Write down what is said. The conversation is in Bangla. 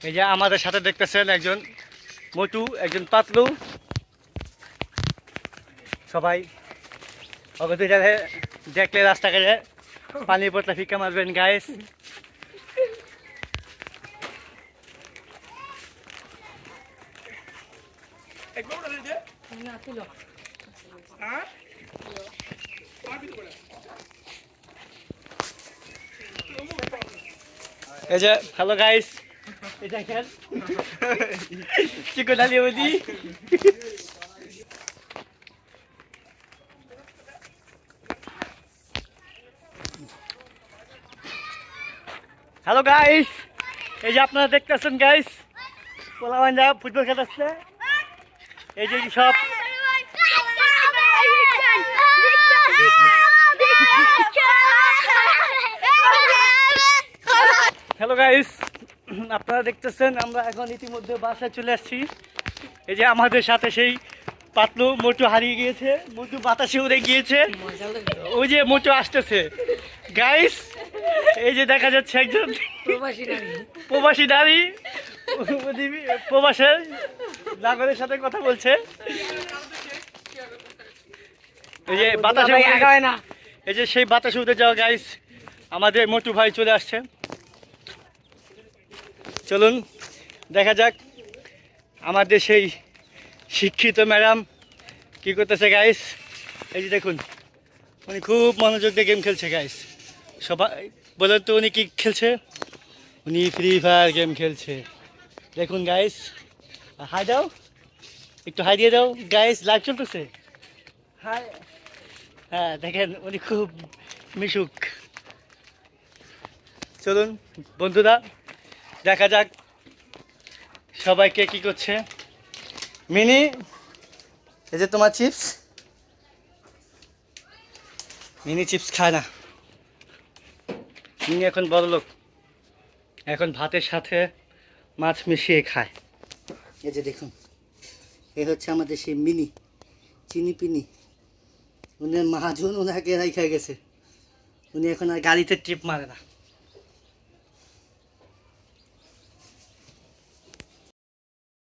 এই যে আমাদের সাথে দেখতেছেন একজন মোটু, একজন পাতলু। সবাই অগতিটা দেখলে রাস্তাঘাটে পানির বোতলে ফিকা মারবেন গাইস। এই যে হ্যালো গাইস, এটা দেখেন চিকন আলী বলি। হ্যালো গাইস, এই যে আপনারা দেখতেছেন গাইস, পোলাবান্ধা ফুটবল খেলাচ্ছে। এই যে সব হ্যালো গাইস, আপনারা দেখতেছেন আমরা এখন ইতিমধ্যে বাসায় চলে আসছি। এই যে আমাদের সাথে সেই পাতলু মোটু হারিয়ে গিয়েছে, মোটু বাতাসে উড়ে গিয়েছে। ওই যে মোটু আসতেছে গাইস, এই যে দেখা যাচ্ছে একজন প্রবাসী নারী প্রবাসের নাগরের সাথে কথা বলছে। এই যে বাতাসে না, এই যে সেই বাতাসে উঠে যাওয়া গাইস, আমাদের মোটু ভাই চলে আসছে। চলুন দেখা যাক আমাদের সেই শিক্ষিত ম্যাডাম কি করতেছে গাইস। এই যে দেখুন, উনি খুব মনোযোগ দিয়ে গেম খেলছে গাইস। সবাই বলেন তো উনি কি খেলছে? উনি ফ্রি ফায়ার গেম খেলছে। দেখুন গাইস, হাই দাও, একটু হাই দিয়ে দাও গাইস, লাইভ চলতেছে। হাই, হ্যাঁ দেখেন উনি খুব মিশুক। চলুন বন্ধুরা দেখা যাক সবাইকে কি করছে। মিনি, এই যে তোমার চিপস। মিনি চিপস খায় না, মিনি এখন বড় লোক, এখন ভাতের সাথে মাছ মিশিয়ে খায়। এই যে দেখুন, এই হচ্ছে আমাদের সেই মিনি চিনি পিনি। উনি মহাজন ওনাকে রাইখা গেছে, উনি এখন আর গাড়িতে টিপ মারে না।